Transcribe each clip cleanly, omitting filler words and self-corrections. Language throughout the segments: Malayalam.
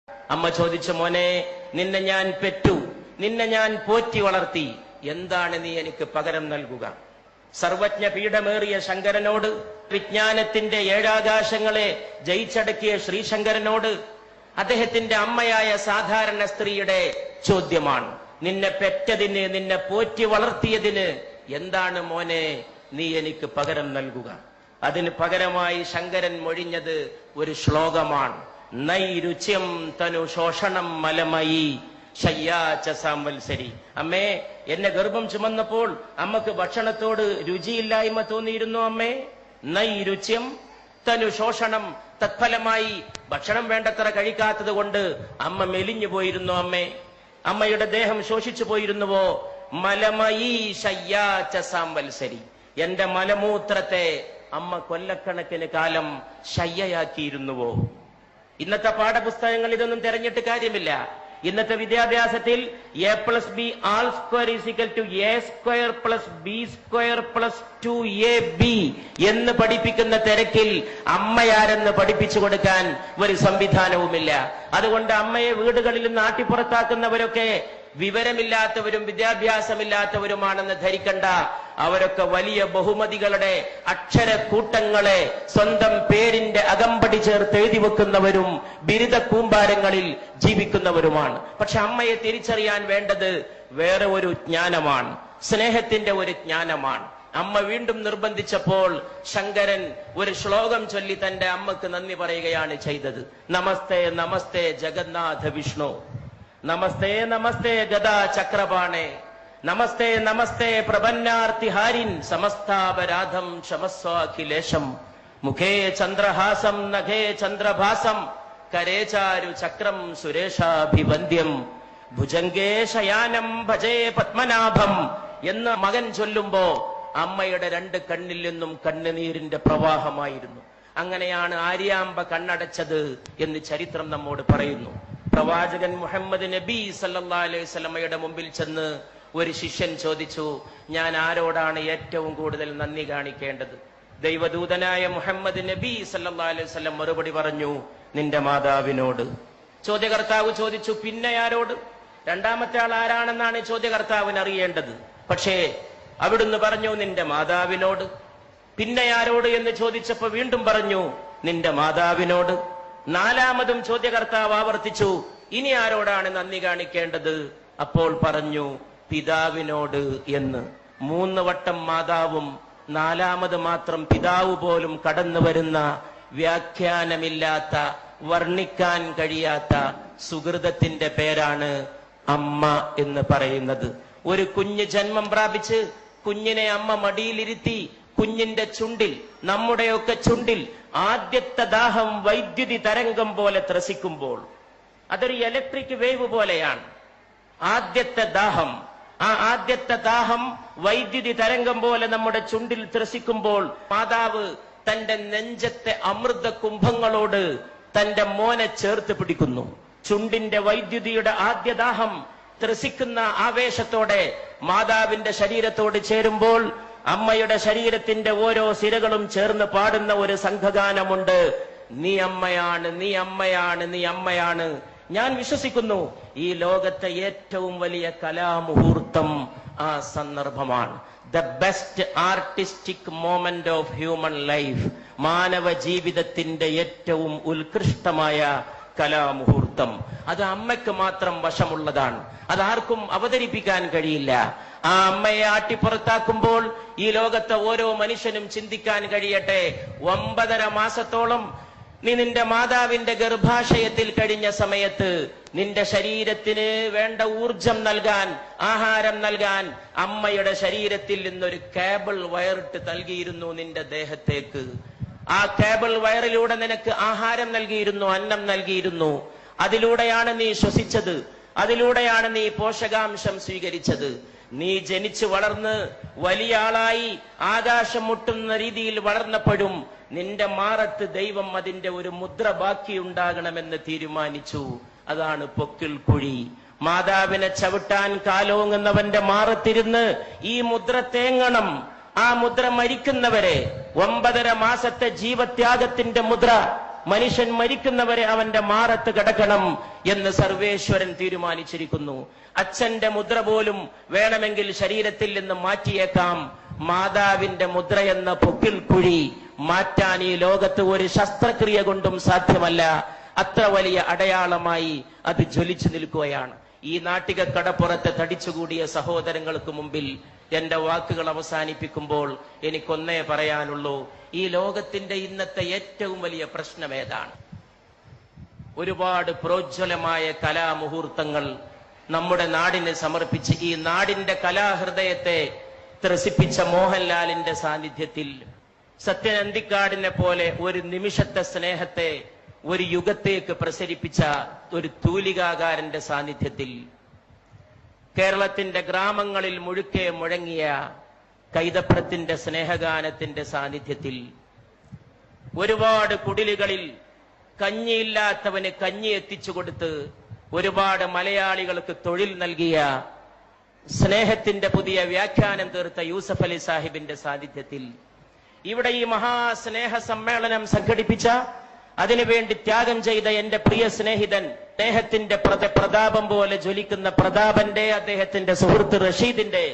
അമ്മ ചോദിച്ചു, മോനെ, നിന്നെ ഞാൻ പെറ്റു, നിന്നെ ഞാൻ പോറ്റി വളർത്തി, എന്താണ് നീ എനിക്ക് പകരം നൽകുക? സർവജ്ഞ പീഠമേറിയ ശങ്കരനോട്, വിജ്ഞാനത്തിന്റെ ഏഴാകാശങ്ങളെ ജയിച്ചടക്കിയ ശ്രീശങ്കരനോട് അദ്ദേഹത്തിന്റെ അമ്മയായ സാധാരണ സ്ത്രീയുടെ ചോദ്യമാണ്, നിന്നെ പെറ്റതിന്, നിന്നെ പോറ്റി വളർത്തിയതിന് എന്താണ് മോനെ നീ എനിക്ക് പകരം നൽകുക? അതിന് പകരമായി ശങ്കരൻ മൊഴിഞ്ഞത് ഒരു ശ്ലോകമാണ്. നൈരുച്യം തനു ശോഷണം മലമയി ശയ്യാച്ച സാംവത്സരി. അമ്മേ, എന്നെ ഗർഭം ചുമന്നപ്പോൾ അമ്മക്ക് ഭക്ഷണത്തോട് രുചിയില്ലായ്മ തോന്നിയിരുന്നു അമ്മേ. നൈരുച്യം തനു ശോഷണം, തത്ഫലമായി ഭക്ഷണം വേണ്ടത്ര കഴിക്കാത്തത് കൊണ്ട് അമ്മ മെലിഞ്ഞു പോയിരുന്നു അമ്മേ. അമ്മയുടെ ദേഹം ശോഷിച്ചു പോയിരുന്നുവോ? മലമയി ശയ്യാച്ച സാംവത്സരി, എന്റെ മലമൂത്രത്തെ അമ്മ കൊല്ലക്കണക്കിന് കാലം ശയ്യയാക്കിയിരുന്നുവോ? ഇന്നത്തെ പാഠപുസ്തകങ്ങൾ ഇതൊന്നും തെരഞ്ഞിട്ട് കാര്യമില്ല. ഇന്നത്തെ വിദ്യാഭ്യാസത്തിൽ a+b²=a²+b²+2ab എന്ന് പഠിപ്പിക്കുന്ന തിരക്കിൽ അമ്മയാരെന്ന് പഠിപ്പിച്ചു കൊടുക്കാൻ ഒരു സംവിധാനവുമില്ല. അതുകൊണ്ട് അമ്മയെ വീടുകളിൽ നിന്ന് ആട്ടിപ്പുറത്താക്കുന്നവരൊക്കെ വിവരമില്ലാത്തവരും വിദ്യാഭ്യാസമില്ലാത്തവരുമാണെന്ന് ധരിക്കണ്ട. അവരൊക്കെ വലിയ ബഹുമതികളുടെ അക്ഷരക്കൂട്ടങ്ങളെ സ്വന്തം പേരിന്റെ അകമ്പടി ചേർത്ത് എഴുതി വെക്കുന്നവരും ബിരുദ കൂമ്പാരങ്ങളിൽ ജീവിക്കുന്നവരുമാണ്. പക്ഷെ അമ്മയെ തിരിച്ചറിയാൻ വേണ്ടത് വേറെ ഒരു ജ്ഞാനമാണ്, സ്നേഹത്തിന്റെ ഒരു ജ്ഞാനമാണ്. അമ്മ വീണ്ടും നിർബന്ധിച്ചപ്പോൾ ശങ്കരൻ ഒരു ശ്ലോകം ചൊല്ലി തന്റെ അമ്മക്ക് നന്ദി പറയുകയാണ് ചെയ്തത്. നമസ്തേ നമസ്തേ ജഗന്നാഥ വിഷ്ണു, നമസ്തേ നമസ്തേ ഗദാ ചക്രപാണേ, നമസ്തേ നമസ്തേ പ്രപന്നാർത്തിഹാരിൻ, സമസ്താപരാധം ക്ഷമസ്വാഖിലേശം, മുഖേ ചന്ദ്രഹാസം നഖേ ചന്ദ്രഭാസം, കരേചാരു ചക്രം സുരേഷാഭിവന്ദ്യം, ഭുജംഗേ ശയാനം ഭജേ പത്മനാഭം എന്ന് മകൻ ചൊല്ലുമ്പോ അമ്മയുടെ രണ്ട് കണ്ണിൽ നിന്നും കണ്ണുനീരിന്റെ പ്രവാഹമായിരുന്നു. അങ്ങനെയാണ് ആര്യാമ്പ കണ്ണടച്ചത് എന്ന് ചരിത്രം നമ്മോട് പറയുന്നു. പ്രവാചകൻ മുഹമ്മദ് നബി സല്ലല്ലാഹു അലൈഹി വസല്ലമയുടെ മുമ്പിൽ ചെന്ന് ഒരു ശിഷ്യൻ ചോദിച്ചു, ഞാൻ ആരോടാണ് ഏറ്റവും കൂടുതൽ നന്ദി കാണിക്കേണ്ടത്? ദൈവദൂതനായ മുഹമ്മദ് നബി സല്ലല്ലാഹു അലൈഹി വസല്ലം മറുപടി പറഞ്ഞു, നിന്റെ മാതാവിനോട്. ചോദ്യകർത്താവ് ചോദിച്ചു, പിന്നെ ആരോട്? രണ്ടാമത്തെ ആൾ ആരാണെന്നാണ് ചോദ്യകർത്താവിന് അറിയേണ്ടത്. പക്ഷേ അവിടുന്ന് പറഞ്ഞു, നിന്റെ മാതാവിനോട്. പിന്നെ ആരോട് എന്ന് ചോദിച്ചപ്പോ വീണ്ടും പറഞ്ഞു, നിന്റെ മാതാവിനോട്. നാലാമതും ചോദ്യകർത്താവ് ആവർത്തിച്ചു, ഇനി ആരോടാണ് നന്ദി കാണിക്കേണ്ടത്? അപ്പോൾ പറഞ്ഞു, പിതാവിനോട് എന്ന്. 3 വട്ടം മാതാവും 4ാമത് മാത്രം പിതാവ് പോലും കടന്നു വരുന്ന വ്യാഖ്യാനമില്ലാത്ത, വർണ്ണിക്കാൻ കഴിയാത്ത സുഹൃതത്തിന്റെ പേരാണ് അമ്മ എന്ന് പറയുന്നത്. ഒരു കുഞ്ഞ് ജന്മം പ്രാപിച്ച് കുഞ്ഞിനെ അമ്മ മടിയിലിരുത്തി കുഞ്ഞിന്റെ ചുണ്ടിൽ, നമ്മുടെയൊക്കെ ചുണ്ടിൽ ആദ്യത്തെ ദാഹം വൈദ്യുതി തരംഗം പോലെ ത്രസിക്കുമ്പോൾ, അതൊരു ഇലക്ട്രിക് വേവ് പോലെയാണ് ആദ്യത്തെ ദാഹം. ആ ആദ്യത്തെ ദാഹം വൈദ്യുതി തരംഗം പോലെ നമ്മുടെ ചുണ്ടിൽ ത്രസിക്കുമ്പോൾ മാതാവ് തന്റെ നെഞ്ചത്തെ അമൃത കുംഭങ്ങളോട് തന്റെ മോനെ ചേർത്ത് പിടിക്കുന്നു. ചുണ്ടിന്റെ വൈദ്യുതിയുടെ ആദ്യദാഹം ത്രസിക്കുന്ന ആവേശത്തോടെ മാതാവിന്റെ ശരീരത്തോട് ചേരുമ്പോൾ അമ്മയുടെ ശരീരത്തിന്റെ ഓരോ സിരകളും ചേർന്ന് പാടുന്ന ഒരു സംഘഗാനമുണ്ട്, നീ അമ്മയാണ്, നീ അമ്മയാണ്, നീ അമ്മയാണ്. ഞാൻ വിശ്വസിക്കുന്നു ഈ ലോകത്തെ ഏറ്റവും വലിയ കലാമുഹൂർത്തം ആ സന്ദർഭമാണ്. The best artistic moment of human life, മാനവ ജീവിതത്തിന്റെ ഏറ്റവും ഉത്കൃഷ്ടമായ കലാമുഹൂർത്തം. അത് അമ്മയ്ക്ക് മാത്രം വശമുള്ളതാണ്, അതാർക്കും അവതരിപ്പിക്കാൻ കഴിയില്ല. ആ അമ്മയെ ആട്ടിപ്പുറത്താക്കുമ്പോൾ ഈ ലോകത്തെ ഓരോ മനുഷ്യനും ചിന്തിക്കാൻ കഴിയട്ടെ, 9.5 മാസത്തോളം നീ നിന്റെ മാതാവിന്റെ ഗർഭാശയത്തിൽ കഴിഞ്ഞ സമയത്ത് നിന്റെ ശരീരത്തിന് വേണ്ട ഊർജം നൽകാൻ, ആഹാരം നൽകാൻ അമ്മയുടെ ശരീരത്തിൽ നിന്നൊരു കേബിൾ വയറിട്ട് നൽകിയിരുന്നു നിന്റെ ദേഹത്തേക്ക്. ആ കേബിൾ വയറിലൂടെ നിനക്ക് ആഹാരം നൽകിയിരുന്നു, അന്നം നൽകിയിരുന്നു. അതിലൂടെയാണ് നീ ശ്വസിച്ചത്, അതിലൂടെയാണ് നീ പോഷകാംശം സ്വീകരിച്ചത്. നീ ജനിച്ചു വളർന്ന് വലിയ ആളായി ആകാശം മുട്ടുന്ന രീതിയിൽ വളർന്നപ്പോഴും നിന്റെ മാറത്ത് ദൈവം അതിന്റെ ഒരു മുദ്ര ബാക്കിയുണ്ടാകണമെന്ന് തീരുമാനിച്ചു. അതാണ് പൊക്കിൾ കുഴി. മാതാവിനെ ചവിട്ടാൻ കാലോങ്ങുന്നവന്റെ മാറത്തിരുന്ന് ഈ മുദ്ര തേങ്ങണം. ആ മുദ്ര മരിക്കുന്നവരെ 9.5 മാസത്തെ ജീവത്യാഗത്തിന്റെ മുദ്ര മനുഷ്യൻ മരിക്കുന്നവരെ അവന്റെ മാറത്ത് കിടക്കണം എന്ന് സർവേശ്വരൻ തീരുമാനിച്ചിരിക്കുന്നു. അച്ഛന്റെ മുദ്ര പോലും വേണമെങ്കിൽ ശരീരത്തിൽ നിന്ന് മാറ്റിയേക്കാം. മാതാവിന്റെ മുദ്രയെന്ന പൊക്കിൽ കുഴി മാറ്റാൻ ഈ ലോകത്ത് ഒരു ശസ്ത്രക്രിയ കൊണ്ടും സാധ്യമല്ല. അത്ര വലിയ അടയാളമായി അത് ജ്വലിച്ചു നിൽക്കുകയാണ്. ഈ നാട്ടിക കടപ്പുറത്ത് തടിച്ചുകൂടിയ സഹോദരങ്ങൾക്ക് മുമ്പിൽ എന്റെ വാക്കുകൾ അവസാനിപ്പിക്കുമ്പോൾ എനിക്കൊന്നേ പറയാനുള്ളൂ. ഈ ലോകത്തിന്റെ ഇന്നത്തെ ഏറ്റവും വലിയ പ്രശ്നം ഏതാണ്? ഒരുപാട് പ്രോജ്വലമായ കലാമുഹൂർത്തങ്ങൾ നമ്മുടെ നാടിന് സമർപ്പിച്ച് ഈ നാടിന്റെ കലാഹൃദയത്തെ ത്രസിപ്പിച്ച മോഹൻലാലിന്റെ സാന്നിധ്യത്തിൽ, സത്യൻ അന്തിക്കാടിനെ പോലെ ഒരു നിമിഷത്തെ സ്നേഹത്തെ ഒരു യുഗത്തേക്ക് പ്രസരിപ്പിച്ച ഒരു തൂലികാകാരന്റെ സാന്നിധ്യത്തിൽ, കേരളത്തിന്റെ ഗ്രാമങ്ങളിൽ മുഴുക്കെ മുഴങ്ങിയ കൈതപ്രത്തിന്റെ സ്നേഹഗാനത്തിന്റെ സാന്നിധ്യത്തിൽ, ഒരുപാട് കുടിലുകളിൽ കഞ്ഞിയില്ലാത്തവന് കഞ്ഞി എത്തിച്ചു കൊടുത്ത് ഒരുപാട് മലയാളികൾക്ക് തൊഴിൽ നൽകിയ സ്നേഹത്തിന്റെ പുതിയ വ്യാഖ്യാനം തീർത്ത യൂസഫ് അലി സാഹിബിന്റെ സാന്നിധ്യത്തിൽ, ഇവിടെ ഈ മഹാസ്നേഹ സമ്മേളനം സംഘടിപ്പിച്ച, അതിനുവേണ്ടി ത്യാഗം ചെയ്ത എന്റെ പ്രിയ സ്നേഹിതൻ, സ്നേഹത്തിന്റെ പ്രതാപം പോലെ ജ്വലിക്കുന്ന പ്രതാപന്റെ, അദ്ദേഹത്തിന്റെ സുഹൃത്ത് റഷീദിന്റെ,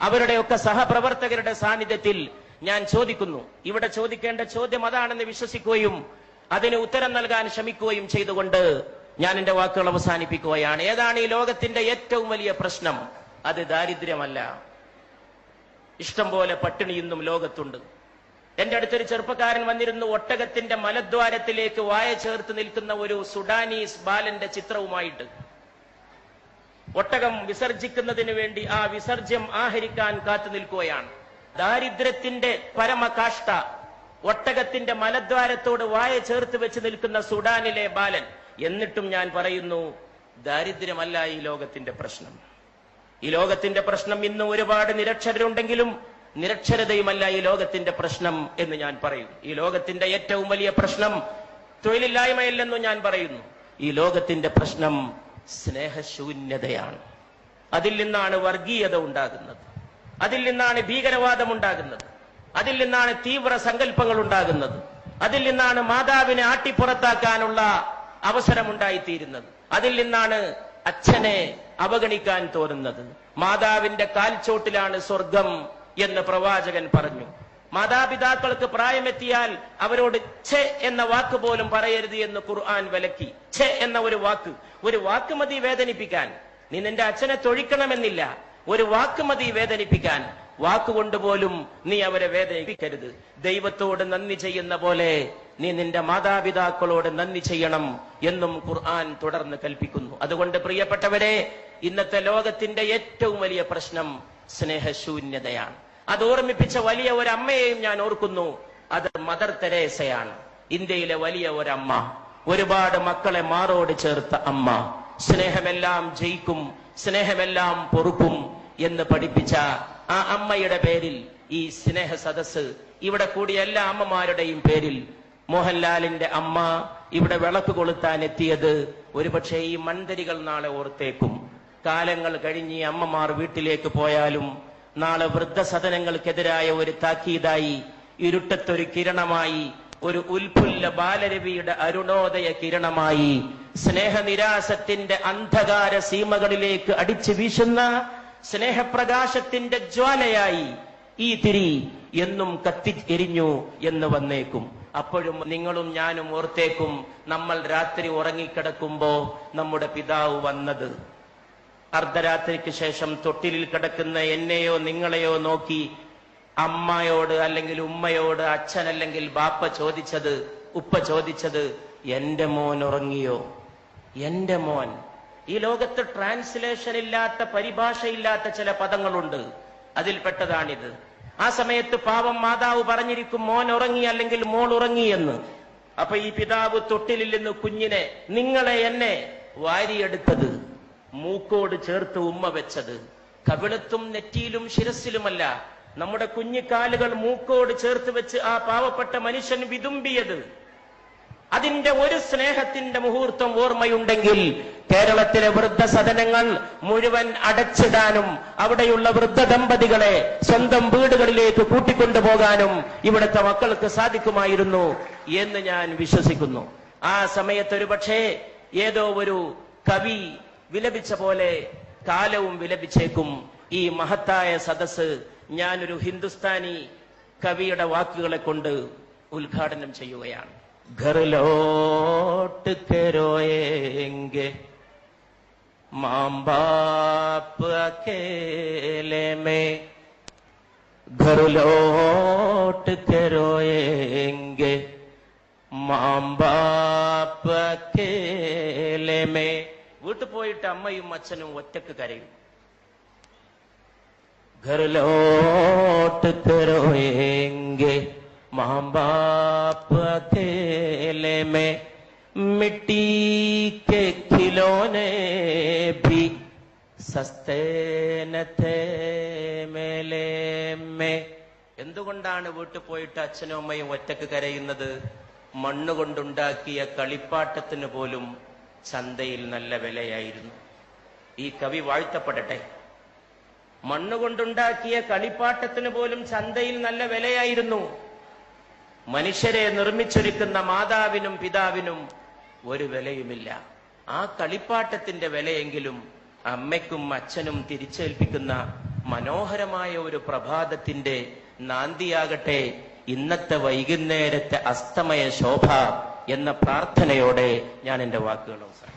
അവരുടെയൊക്കെ സഹപ്രവർത്തകരുടെ സാന്നിധ്യത്തിൽ ഞാൻ ചോദിക്കുന്നു. ഇവിടെ ചോദിക്കേണ്ട ചോദ്യം അതാണെന്ന് വിശ്വസിക്കുകയും അതിന് ഉത്തരം നൽകാൻ ശ്രമിക്കുകയും ചെയ്തുകൊണ്ട് ഞാൻ എന്റെ വാക്കുകൾ അവസാനിപ്പിക്കുകയാണ്. ഏതാണ് ഈ ലോകത്തിന്റെ ഏറ്റവും വലിയ പ്രശ്നം? അത് ദാരിദ്ര്യമല്ല. ഇഷ്ടം പോലെ പട്ടിണി ഇന്നും ലോകത്തുണ്ട്. എന്റെ അടുത്തൊരു ചെറുപ്പക്കാരൻ വന്നിരുന്നു. ഒട്ടകത്തിന്റെ മലദ്വാരത്തിലേക്ക് വായ ചേർത്ത് നിൽക്കുന്ന ഒരു സുഡാനീസ് ബാലന്റെ ചിത്രവുമായിട്ട്. ഒട്ടകം വിസർജിക്കുന്നതിന് വേണ്ടി ആ വിസർജ്യം ആഹരിക്കാൻ കാത്തു നിൽക്കുകയാണ്. ദാരിദ്ര്യത്തിന്റെ പരമകാഷ്ഠ, ഒട്ടകത്തിന്റെ മലദ്വാരത്തോട് വായ ചേർത്ത് വെച്ച് നിൽക്കുന്ന സുഡാനിലെ ബാലൻ. എന്നിട്ടും ഞാൻ പറയുന്നു, ദാരിദ്ര്യമല്ല ഈ ലോകത്തിന്റെ പ്രശ്നം. ഈ ലോകത്തിന്റെ പ്രശ്നം ഇന്ന് ഒരുപാട് നിരക്ഷരരുണ്ടെങ്കിലും നിരക്ഷരതയുമല്ല ഈ ലോകത്തിന്റെ പ്രശ്നം എന്ന് ഞാൻ പറയും. ഈ ലോകത്തിന്റെ ഏറ്റവും വലിയ പ്രശ്നം തൊഴിലില്ലായ്മയല്ലെന്നും ഞാൻ പറയുന്നു. ഈ ലോകത്തിന്റെ പ്രശ്നം സ്നേഹശൂന്യതയാണ്. അതിൽ നിന്നാണ് വർഗീയത ഉണ്ടാകുന്നത്, അതിൽ നിന്നാണ് ഭീകരവാദം ഉണ്ടാകുന്നത്, അതിൽ നിന്നാണ് തീവ്ര സങ്കല്പങ്ങൾ ഉണ്ടാകുന്നത്, അതിൽ നിന്നാണ് മാതാവിനെ ആട്ടിപ്പുറത്താക്കാനുള്ള അവസരമുണ്ടായിത്തീരുന്നത്, അതിൽ നിന്നാണ് അച്ഛനെ അവഗണിക്കാൻ തോന്നുന്നത്. മാതാവിന്റെ കാൽച്ചോട്ടിലാണ് സ്വർഗം എന്ന് പ്രവാചകൻ പറഞ്ഞു. മാതാപിതാക്കൾക്ക് പ്രായമെത്തിയാൽ അവരോട് ഛെ എന്ന വാക്ക് പോലും പറയരുത് എന്ന് ഖുർആൻ വിലക്കി. ഛെ എന്ന ഒരു വാക്ക് മതി വേദനിപ്പിക്കാൻ. നീ നിന്റെ അച്ഛനെ തൊഴിക്കണമെന്നില്ല, ഒരു വാക്ക് മതി വേദനിപ്പിക്കാൻ. വാക്കുകൊണ്ട് പോലും നീ അവരെ വേദനിപ്പിക്കരുത്. ദൈവത്തോട് നന്ദി ചെയ്യുന്ന പോലെ നീ നിന്റെ മാതാപിതാക്കളോട് നന്ദി ചെയ്യണം എന്നും ഖുർആൻ തുടർന്ന് കൽപ്പിക്കുന്നു. അതുകൊണ്ട് പ്രിയപ്പെട്ടവരെ, ഇന്നത്തെ ലോകത്തിന്റെ ഏറ്റവും വലിയ പ്രശ്നം സ്നേഹശൂന്യതയാണ്. അത് ഓർമ്മിപ്പിച്ച വലിയ ഒരു അമ്മയെയും ഞാൻ ഓർക്കുന്നു. അത് മദർ തെരേസയാണ്. ഇന്ത്യയിലെ വലിയ ഒരമ്മ, ഒരുപാട് മക്കളെ മാറോട് ചേർത്ത അമ്മ. സ്നേഹമെല്ലാം ജയിക്കും, സ്നേഹമെല്ലാം പൊറുക്കും എന്ന് പഠിപ്പിച്ച ആ അമ്മയുടെ പേരിൽ ഈ സ്നേഹ സദസ്, ഇവിടെ കൂടിയ എല്ലാ അമ്മമാരുടെയും പേരിൽ, മോഹൻലാലിന്റെ അമ്മ ഇവിടെ വിളക്ക് കൊളുത്താൻ എത്തിയത് ഒരുപക്ഷെ ഈ മൺതരികൾ നാളെ ഓർത്തേക്കും. കാലങ്ങൾ കഴിഞ്ഞ് ഈ അമ്മമാർ വീട്ടിലേക്ക് പോയാലും നാളെ വൃദ്ധസദനങ്ങൾക്കെതിരായ ഒരു താക്കീതായി, ഇരുട്ടത്തൊരു കിരണമായി, ഒരു ഉൽഫുല്ല ബാലരവിയുടെ അരുണോദയ കിരണമായി, സ്നേഹനിരാസത്തിന്റെ അന്ധകാര സീമകളിലേക്ക് അടിച്ചു വീശുന്ന സ്നേഹപ്രകാശത്തിന്റെ ജ്വാലയായി ഈ തിരി എന്നും കത്തിയെരിഞ്ഞു എന്ന് വന്നേക്കും. അപ്പോഴും നിങ്ങളും ഞാനും ഓർത്തേക്കും, നമ്മൾ രാത്രി ഉറങ്ങിക്കിടക്കുമ്പോ നമ്മുടെ പിതാവ് വന്നത്. അർദ്ധരാത്രിക്ക് ശേഷം തൊട്ടിലിൽ കിടക്കുന്ന എന്നെയോ നിങ്ങളെയോ നോക്കി അമ്മയോട് അല്ലെങ്കിൽ ഉമ്മയോട്, അച്ഛൻ അല്ലെങ്കിൽ ബാപ്പ ചോദിച്ചത്, ഉപ്പ ചോദിച്ചത്, എന്റെ മോൻ ഉറങ്ങിയോ? എന്റെ മോൻ. ഈ ലോകത്ത് ട്രാൻസ്ലേഷൻ ഇല്ലാത്ത, പരിഭാഷയില്ലാത്ത ചില പദങ്ങളുണ്ട്, അതിൽപ്പെട്ടതാണിത്. ആ സമയത്ത് പാവം മാതാവ് പറഞ്ഞിരിക്കും, മോൻ ഉറങ്ങി അല്ലെങ്കിൽ മോൾ ഉറങ്ങി എന്ന്. അപ്പൊ ഈ പിതാവ് തൊട്ടിലിൽ നിന്ന് കുഞ്ഞിനെ, നിങ്ങളെ എന്നെ വാരിയെടുത്തത്, മൂക്കോട് ചേർത്ത് ഉമ്മ വെച്ചത്, കവിളത്തും നെറ്റിയിലും ശിരസിലുമല്ല, നമ്മുടെ കുഞ്ഞിക്കാലുകൾ മൂക്കോട് ചേർത്ത് വെച്ച് ആ പാവപ്പെട്ട മനുഷ്യൻ വിതുമ്പിയത്. അതിന്റെ ഒരു സ്നേഹത്തിന്റെ മുഹൂർത്തം ഓർമ്മയുണ്ടെങ്കിൽ കേരളത്തിലെ വൃദ്ധസദനങ്ങൾ മുഴുവൻ അടച്ചിടാനും അവിടെയുള്ള വൃദ്ധ ദമ്പതികളെ സ്വന്തം വീടുകളിലേക്ക് കൂട്ടിക്കൊണ്ടുപോകാനും ഇവിടുത്തെ മക്കൾക്ക് സാധിക്കുമായിരുന്നു. എന്ന് ഞാൻ വിശ്വസിക്കുന്നു. ആ സമയത്ത് ഒരു പക്ഷേ ഏതോ ഒരു കവി വിലപിച്ച പോലെ കാലവും വിലപിച്ചേക്കും. ഈ മഹത്തായ സദസ് ഞാനൊരു ഹിന്ദുസ്ഥാനി കവിയുടെ വാക്കുകളെ കൊണ്ട് ഉദ്ഘാടനം ചെയ്യുകയാണ്. ഘർ ലോട്ട് കെ റോയേംഗെ മാം ബാപ്പ് അക്കേലെ മേ, ഘർ ലോട്ട് കെ റോയേംഗെ മാം ബാപ്പ് അക്കേലെ മേ. വീട്ടിൽ പോയിട്ട് അമ്മയും അച്ഛനും ഒറ്റക്ക് കരയും. घर लौट कर रोएंगे माँ बाप अकेले में, मिट्टी के खिलौने भी सस्ते न थे मेले में. എന്തുകൊണ്ടാണ് വീട്ടിൽ പോയിട്ട് അച്ഛനും അമ്മയും ഒറ്റക്ക് കരയുന്നത്? മണ്ണുകൊണ്ടുണ്ടാക്കിയ കളിപ്പാട്ടത്തിന് പോലും ചന്തയിൽ നല്ല വിലയായിരുന്നു. ഈ കവി വാഴ്ത്തപ്പെടട്ടെ. മണ്ണുകൊണ്ടുണ്ടാക്കിയ കളിപ്പാട്ടത്തിന് പോലും ചന്തയിൽ നല്ല വിലയായിരുന്നു. മനുഷ്യരെ നിർമ്മിച്ചൊരുക്കുന്ന മാതാവിനും പിതാവിനും ഒരു വിലയുമില്ല. ആ കളിപ്പാട്ടത്തിന്റെ വിലയെങ്കിലും അമ്മയ്ക്കും അച്ഛനും തിരിച്ചേൽപ്പിക്കുന്ന മനോഹരമായ ഒരു പ്രഭാതത്തിന്റെ നാന്ദിയാകട്ടെ ഇന്നത്തെ വൈകുന്നേരത്തെ അസ്തമയ ശോഭ എന്ന പ്രാർത്ഥനയോടെ ഞാൻ എന്റെ വാക്കുകൾ അവസാനിപ്പിക്കുന്നു.